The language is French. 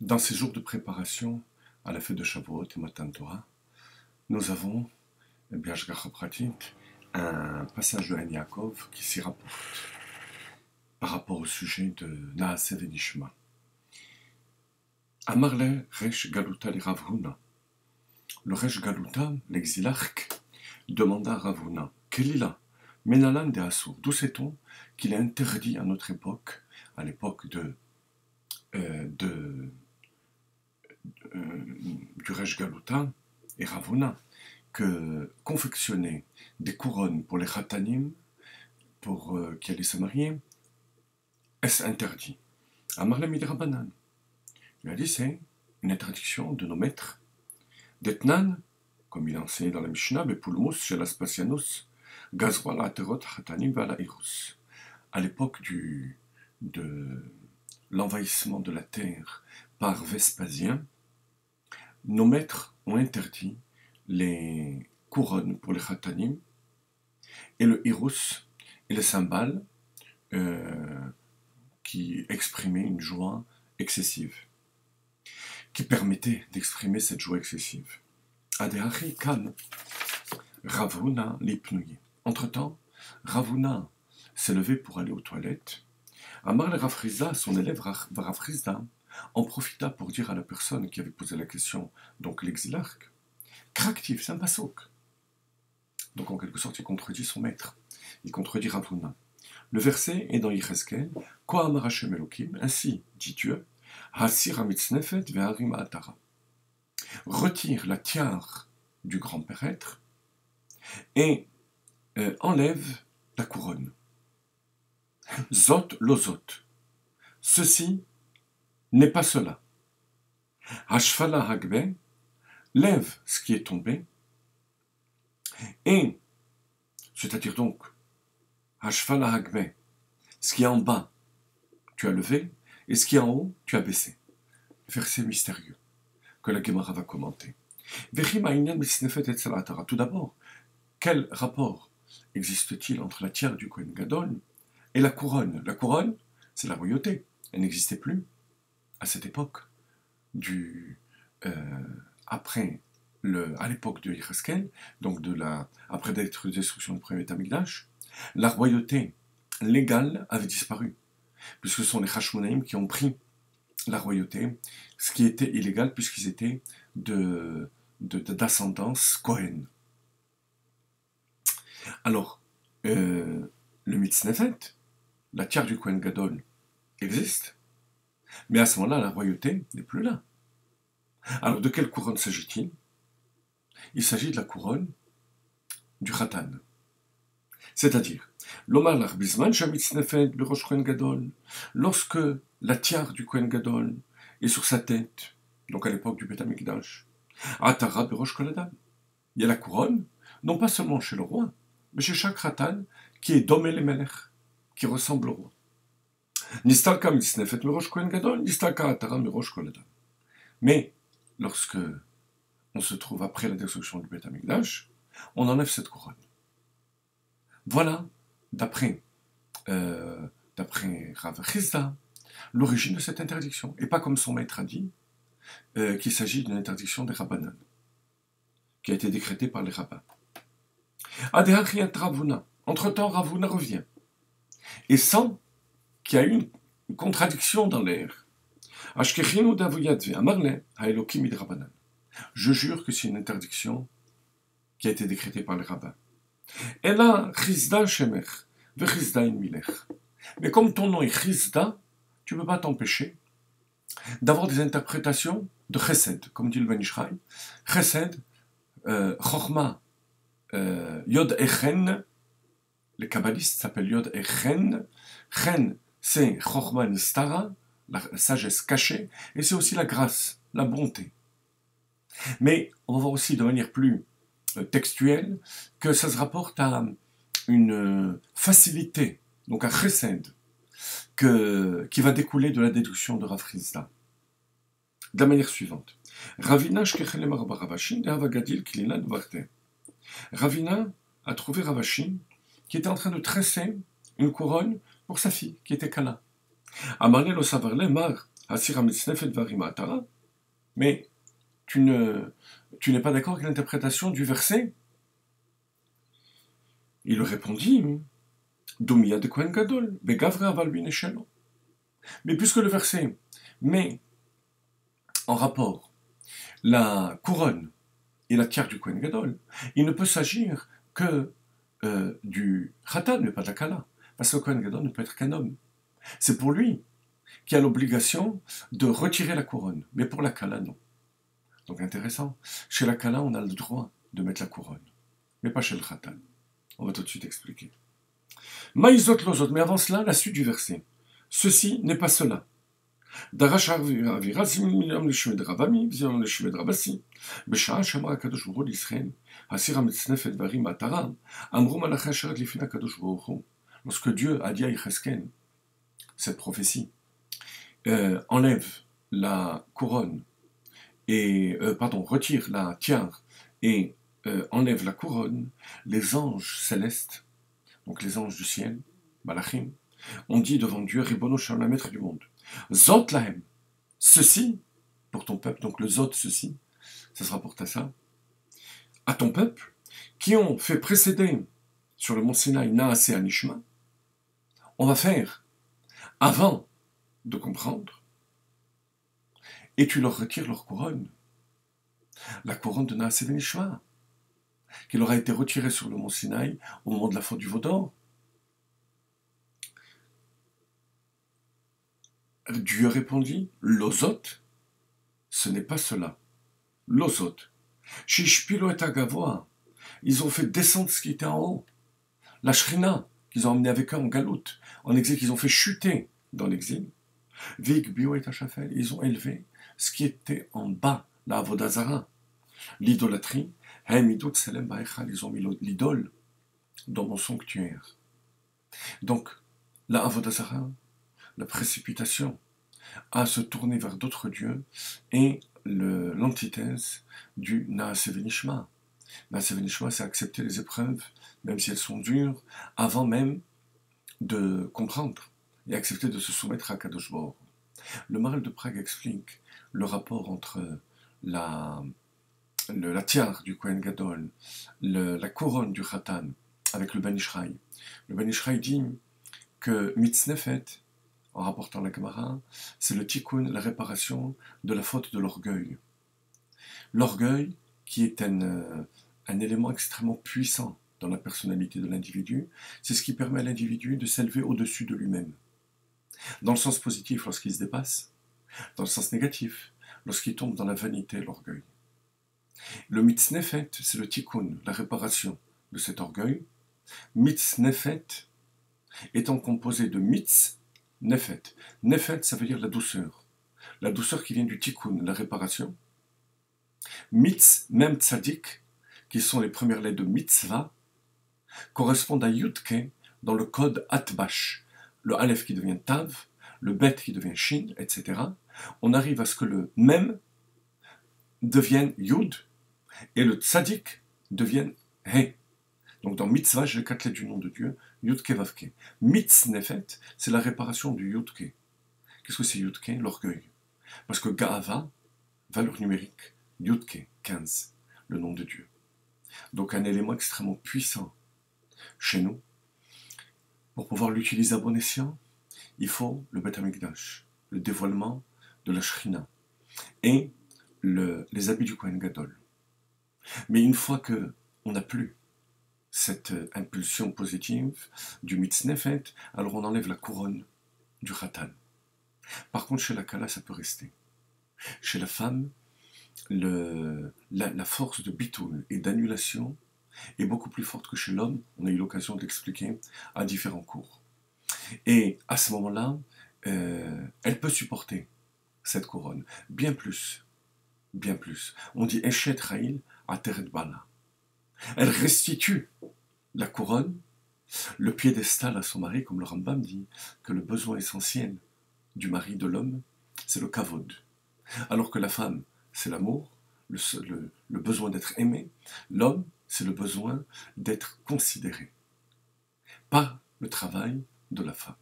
Dans ces jours de préparation à la fête de Shavuot et Matan Torah, nous avons, Hashgacha Pratit, un passage de Han Yaakov qui s'y rapporte par rapport au sujet de Naaseh Venishma. Amarle Resh Galuta le Rav Huna. Le Resh Galuta, l'exilarque, demanda à Rav Huna, Kelila, Menalan de Assour, d'où sait-on qu'il est interdit à notre époque, à l'époque du Resh Galuta et Rav Huna, que confectionner des couronnes pour les khatanim, pour qui allaient se marier, est-ce interdit? Amarle Midrabanan. Il a dit c'est une interdiction de nos maîtres. D'Etnan, comme il a enseigné dans la Mishnah, Bepulmus chez l'Aspasianus, Gazwa la Aterot Khatanim Vala Irus. À l'époque de l'envahissement de la terre par Vespasien, nos maîtres ont interdit les couronnes pour les khatanim et le hirus et les cymbales qui exprimaient une joie excessive, qui permettait d'exprimer cette joie excessive. Adehachi kan Rav Huna lipnuyi. Entre-temps, Rav Huna s'est levé pour aller aux toilettes. Amar le Rav Chizda, son élève Rav Chizda, en profita pour dire à la personne qui avait posé la question, donc l'exilarque, Kraktiv, c'est un pasok. Donc en quelque sorte, il contredit son maître. Il contredit Rav Huna. Le verset est dans Yecheskel, Ko amar Hashem Elokim, ainsi dit Dieu, Hasir hamitznefet ve'harim ha'atara. Retire la tiare du grand prêtre et enlève la couronne. Zot lozot. Ceci n'est pas cela. Hashfala hagbe, lève ce qui est tombé, et, c'est-à-dire donc, Hashfala hagbe, ce qui est en bas, tu as levé, et ce qui est en haut, tu as baissé. Verset mystérieux que la Gemara va commenter. Tout d'abord, quel rapport existe-t-il entre la tiare du Kohen Gadol et la couronne? La couronne, c'est la royauté. Elle n'existait plus à cette époque, à l'époque de Yecheskel, donc après la destruction du premier Tamigdash, la royauté légale avait disparu, puisque ce sont les Hashmonaïm qui ont pris la royauté, ce qui était illégal puisqu'ils étaient d'ascendance Kohen. Alors, le mitznefet, la tiare du Kohen Gadol, existe, mais à ce moment-là, la royauté n'est plus là. Alors, de quelle couronne s'agit-il? Il s'agit de la couronne du Khatan. C'est-à-dire, l'Omar l'Arbizman, Shamitznefet, le Rosh Kohen Gadol, lorsque la tiare du Kohen Gadol est sur sa tête, donc à l'époque du Beth Amikdash, Atara Berosh Koladam, il y a la couronne, non pas seulement chez le roi, mais chez chaque Khatan qui est Domé le Melech, qui ressemble au roi. Nistalka Mitznefet Merosh Kohen Gadol, Nistalka Atara Merosh Koladam. Mais lorsque on se trouve après la destruction du Beth Amikdash, on enlève cette couronne. Voilà, d'après Rav Chizda, l'origine de cette interdiction, et pas comme son maître a dit, qu'il s'agit d'une interdiction des Rabbanan, qui a été décrétée par les rabbins. Adehachriat Rav Huna. Entre-temps, Rav Huna revient, et sent qu'il y a eu une contradiction dans l'air. Ashkechinu davuyadve amarle haelokim id Rabbanan. Je jure que c'est une interdiction qui a été décrétée par les rabbins. Et là, Chizda Shemech, Vechizda in Milech. Mais comme ton nom est Chizda, tu ne peux pas t'empêcher d'avoir des interprétations de Chesed, comme dit le Ben Ish Chai. Chesed, Chochma, Yod Echen, les kabbalistes s'appellent Yod Echen. Chen, c'est Chochma Nistara, la sagesse cachée, et c'est aussi la grâce, la bonté. Mais on va voir aussi de manière plus textuelle, que ça se rapporte à une facilité, donc à chesed, qui va découler de la déduction de Rav Chizda. De la manière suivante. Ravina a trouvé Ravashin qui était en train de tresser une couronne pour sa fille, qui était Kala. Amarle lo savarle mar Asira Mitznefet Varima Atara, mais tu n'es pas d'accord avec l'interprétation du verset? Il répondit, Domia de Kohen Gadol, Begavre Avalbin Eshelo. Mais puisque le verset met en rapport la couronne et la tiare du Kohen Gadol, il ne peut s'agir que du Khatan, mais pas de la Kala. Parce que le Kohen Gadol ne peut être qu'un homme. C'est pour lui qui a l'obligation de retirer la couronne. Mais pour la Kala, non. Donc intéressant. Chez la Kala, on a le droit de mettre la couronne. Mais pas chez le Khatan. On va tout de suite expliquer. Maïzot lozot, mais avant cela, la suite du verset. Ceci n'est pas cela. דרש האווירה זימם לשמד רבמי, זימם לשמד רבסי. בשעה שאמר הקדוש ברוך הוא לישראל, הסיר המצנפת והרים מעטרה, אמרו מלאכי השרת לפני הקדוש ברוך הוא. Lorsque Dieu a dit à Yecheskel, cette prophétie, enlève la couronne, et, retire la tiare et enlève la couronne, les anges célestes, donc les anges du ciel, Malachim, ont dit devant Dieu, Ribono Shalom, maître du monde, Zot lahem, ceci, pour ton peuple, donc le Zot, ceci, ça se rapporte à ça, à ton peuple, qui ont fait précéder sur le mont Sinaï Naasé Anishma, on va faire avant de comprendre, et tu leur retires leur couronne, la couronne de Naasé Anishma, qui leur a été retirée sur le mont Sinaï au moment de la faute du veau d'or. Dieu répondit, l'ozot, ce n'est pas cela. L'ozot. Shishpilo et Agavoa, ils ont fait descendre ce qui était en haut. La Shrina, qu'ils ont emmené avec eux en galoute, en exil, qu'ils ont fait chuter dans l'exil. Vig bio et Achafel, ils ont élevé ce qui était en bas, la Avodazara. L'idolâtrie, Hemidot Selem Baechal, ils ont mis l'idole dans mon sanctuaire. Donc, la Avodazara, la précipitation à se tourner vers d'autres dieux est l'antithèse du Naaseh Venishma. Naaseh Venishma, c'est accepter les épreuves, même si elles sont dures, avant même de comprendre et accepter de se soumettre à Kadosh Baruch. Le Maharal de Prague explique le rapport entre la tiare du Kohen Gadol, la couronne du Khatan avec le Ben Ishraï. Le Ben Ishraï dit que Mitznefet, en rapportant la Gemara, c'est le tikkun, la réparation de la faute de l'orgueil. L'orgueil, qui est un élément extrêmement puissant dans la personnalité de l'individu, c'est ce qui permet à l'individu de s'élever au-dessus de lui-même. Dans le sens positif, lorsqu'il se dépasse, dans le sens négatif, lorsqu'il tombe dans la vanité et l'orgueil. Le mitznefet, c'est le tikkun, la réparation de cet orgueil. Mitznefet étant composé de mitz, nefet. Nefet, ça veut dire la douceur. La douceur qui vient du tikkun, la réparation. Mitz, même tzadik, qui sont les premières lettres de mitzvah, correspondent à yudke dans le code atbash. Le aleph qui devient tav, le bet qui devient shin, etc. On arrive à ce que le mem devienne yud et le tzadik devienne he. Donc dans mitzvah, j'ai les 4 lettres du nom de Dieu, Yudke Vavke. Mitznefet, c'est la réparation du Yudke. Qu'est-ce que c'est Yudke? L'orgueil. Parce que Gaava, valeur numérique, Yudke, 15, le nom de Dieu. Donc un élément extrêmement puissant chez nous. Pour pouvoir l'utiliser à bon escient, il faut le Beth Amikdash, le dévoilement de la Shrina, et les habits du Kohen Gadol. Mais une fois qu'on n'a plus cette impulsion positive du mitznefet, alors on enlève la couronne du khatan. Par contre, chez la kala, ça peut rester. Chez la femme, la force de bitoul et d'annulation est beaucoup plus forte que chez l'homme. On a eu l'occasion d'expliquer à différents cours. Et à ce moment-là, elle peut supporter cette couronne. Bien plus. Bien plus. On dit Eshet Raïl Ateret Bala. Elle restitue la couronne, le piédestal à son mari, comme le Rambam dit, que le besoin essentiel du mari de l'homme, c'est le kavod. Alors que la femme, c'est l'amour, le besoin d'être aimé. L'homme, c'est le besoin d'être considéré. Pas le travail de la femme.